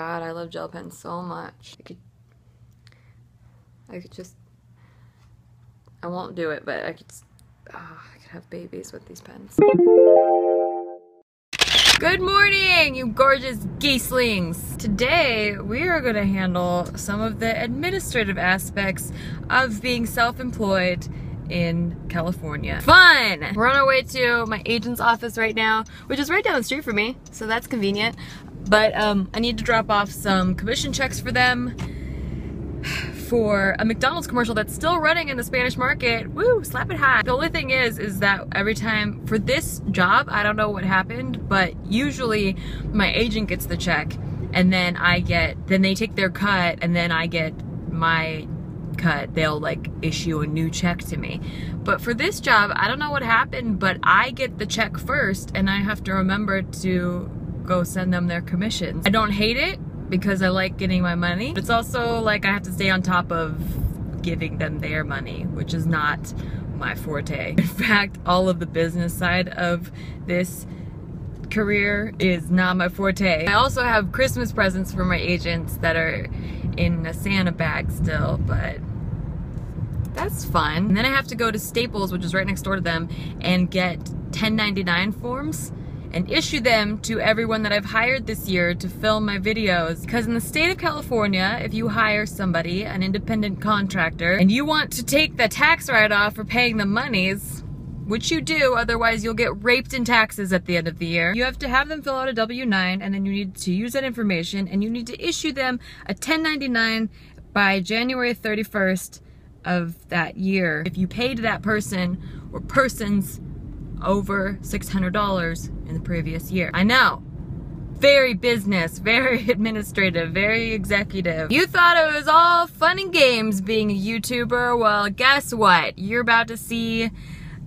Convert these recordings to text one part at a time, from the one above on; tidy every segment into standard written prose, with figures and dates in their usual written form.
God, I love gel pens so much. I could just, I won't do it, but I could have babies with these pens. Good morning, you gorgeous geeslings! Today, we are going to handle some of the administrative aspects of being self-employed in California. Fun! We're on our way to my agent's office right now, which is right down the street from me, so that's convenient. But I need to drop off some commission checks for them for a McDonald's commercial that's still running in the Spanish market. Woo, slap it high. The only thing is that every time for this job, I don't know what happened, but usually my agent gets the check and then then they take their cut and then I get my cut. They'll like issue a new check to me. But for this job, I don't know what happened, but I get the check first and I have to remember to go send them their commissions. I don't hate it because I like getting my money. It's also like I have to stay on top of giving them their money, which is not my forte. In fact, all of the business side of this career is not my forte. I also have Christmas presents for my agents that are in a Santa bag still, but that's fun. And then I have to go to Staples, which is right next door to them, and get 1099 forms and issue them to everyone that I've hired this year to film my videos. Because in the state of California, if you hire somebody, an independent contractor, and you want to take the tax write-off for paying them monies, which you do, otherwise you'll get raped in taxes at the end of the year, you have to have them fill out a W-9, and then you need to use that information, and you need to issue them a 1099 by January 31st of that year. If you paid that person or persons over $600 in the previous year. I know, very business, very administrative, very executive. You thought it was all fun and games being a YouTuber? Well, guess what? You're about to see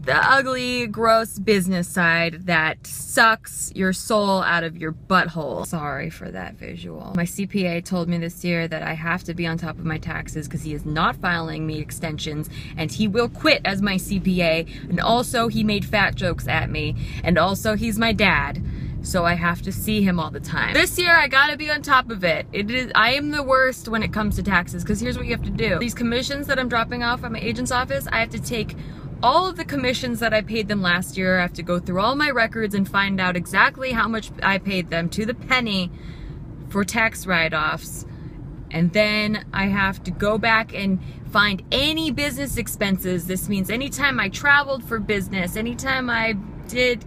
the ugly, gross business side that sucks your soul out of your butthole. Sorry for that visual. My CPA told me this year that I have to be on top of my taxes because he is not filing me extensions and he will quit as my CPA, and also he made fat jokes at me, and also he's my dad, so I have to see him all the time. This year I gotta be on top of it. I am the worst when it comes to taxes because here's what you have to do. These commissions that I'm dropping off at my agent's office, I have to take all of the commissions that I paid them last year. I have to go through all my records and find out exactly how much I paid them to the penny for tax write-offs. And then I have to go back and find any business expenses. This means anytime I traveled for business, anytime I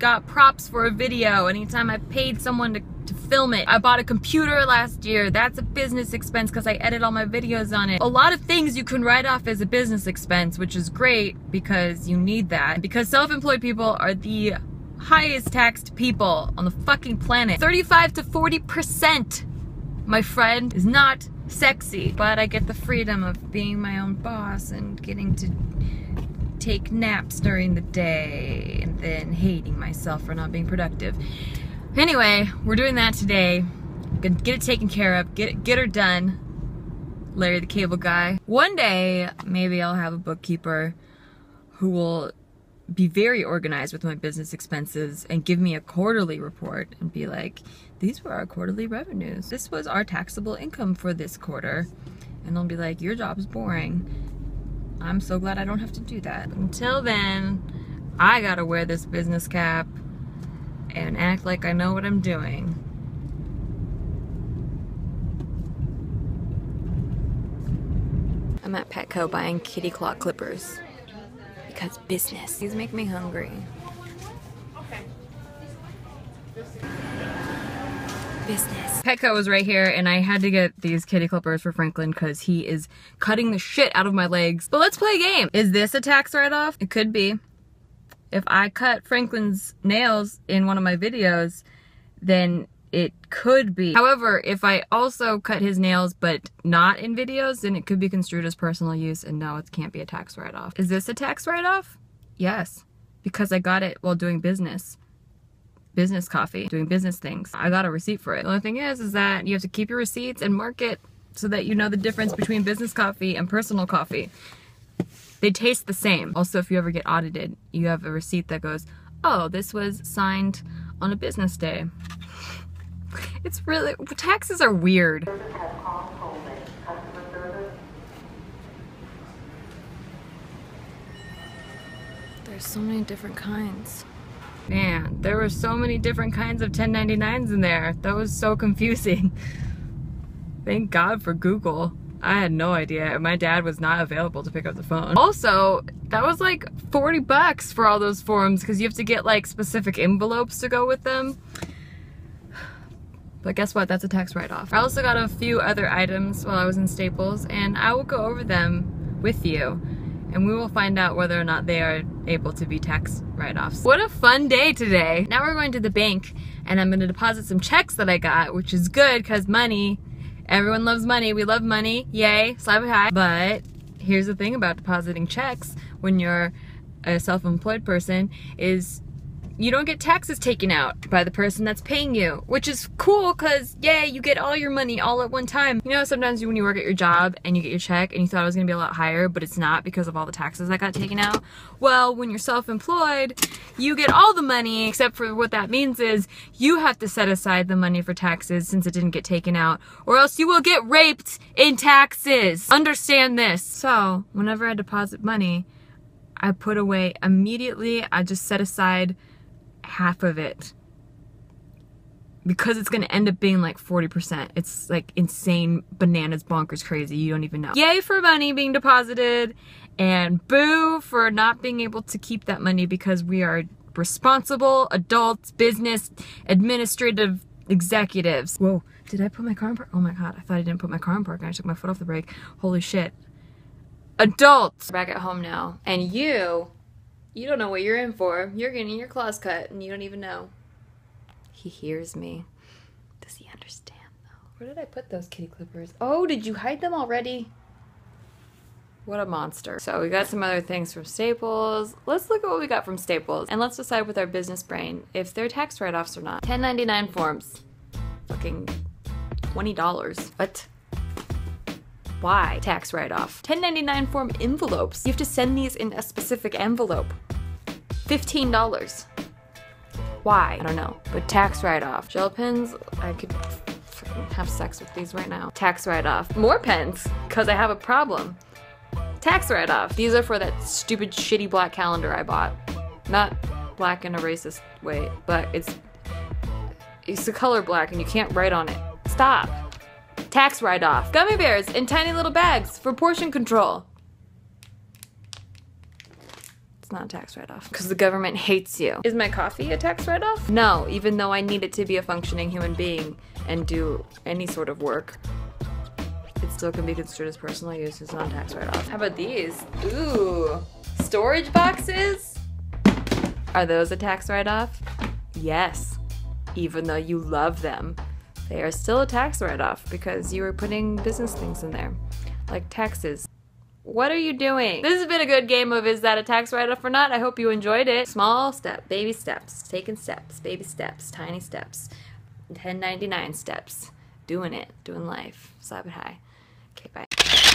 got props for a video, anytime I paid someone to film it. I bought a computer last year. That's a business expense because I edit all my videos on it. A lot of things you can write off as a business expense, which is great because you need that. Because self-employed people are the highest taxed people on the fucking planet. 35 to 40%, my friend, is not sexy. But I get the freedom of being my own boss and getting to take naps during the day and then hating myself for not being productive. Anyway, we're doing that today. Gonna get it taken care of, get her done. Larry the Cable Guy. One day, maybe I'll have a bookkeeper who will be very organized with my business expenses and give me a quarterly report and be like, these were our quarterly revenues. This was our taxable income for this quarter. And they'll be like, your job is boring. I'm so glad I don't have to do that. Until then, I gotta wear this business cap and act like I know what I'm doing. I'm at Petco buying kitty claw clippers because business. These make me hungry. Okay. Business. Petco was right here and I had to get these kitty clippers for Franklin because he is cutting the shit out of my legs. But let's play a game. Is this a tax write-off? It could be. If I cut Franklin's nails in one of my videos, then it could be. However, if I also cut his nails but not in videos, then it could be construed as personal use, and no, it can't be a tax write-off. Is this a tax write-off? Yes, because I got it while doing business coffee, doing business things. I got a receipt for it. The only thing is that you have to keep your receipts and mark it so that you know the difference between business coffee and personal coffee. They taste the same. Also, if you ever get audited, you have a receipt that goes, oh, this was signed on a business day. It's really, taxes are weird. There's so many different kinds. Man, there were so many different kinds of 1099s in there. That was so confusing. Thank God for Google. I had no idea. My dad was not available to pick up the phone. Also, that was like 40 bucks for all those forms because you have to get like specific envelopes to go with them. But guess what? That's a tax write-off. I also got a few other items while I was in Staples, and I will go over them with you, and we will find out whether or not they are able to be tax write-offs. What a fun day today. Now we're going to the bank, and I'm gonna deposit some checks that I got, which is good because money, everyone loves money. We love money, yay, slap it high. But here's the thing about depositing checks when you're a self-employed person is you don't get taxes taken out by the person that's paying you, which is cool because, yay, you get all your money all at one time. You know, sometimes when you work at your job and you get your check and you thought it was gonna be a lot higher, but it's not because of all the taxes that got taken out. Well, when you're self-employed, you get all the money, except for what that means is you have to set aside the money for taxes since it didn't get taken out, or else you will get raped in taxes. Understand this. So, whenever I deposit money, I put away immediately, I just set aside half of it because it's gonna end up being like 40%. It's like insane, bananas, bonkers, crazy. You don't even know. Yay for money being deposited, and boo for not being able to keep that money because we are responsible adults, business, administrative executives. Whoa, did I put my car in park? Oh my God, I thought I didn't put my car in park and I took my foot off the brake. Holy shit. Adults! Back at home now, and you don't know what you're in for. You're getting your claws cut and you don't even know. He hears me. Does he understand though? Where did I put those kitty clippers? Oh, did you hide them already? What a monster. So we got some other things from Staples. Let's look at what we got from Staples and let's decide with our business brain if they're tax write-offs or not. 1099 forms. Fucking $20. What? Why? Tax write-off. 1099 form envelopes. You have to send these in a specific envelope. $15. Why? I don't know. But tax write-off. Gel pens, I could have sex with these right now. Tax write-off. More pens, because I have a problem. Tax write-off. These are for that stupid, shitty black calendar I bought. Not black in a racist way, but it's the color black and you can't write on it. Stop. Tax write-off. Gummy bears in tiny little bags for portion control. It's not a tax write-off because the government hates you. Is my coffee a tax write-off? No, even though I need it to be a functioning human being and do any sort of work, it still can be construed as personal use. It's not a tax write-off. How about these? Ooh, storage boxes? Are those a tax write-off? Yes, even though you love them. They are still a tax write-off because you were putting business things in there, like taxes. What are you doing? This has been a good game of is that a tax write-off or not? I hope you enjoyed it. Small step, baby steps, taking steps, baby steps, tiny steps, 1099 steps, doing it, doing life, slap it high. Okay, bye.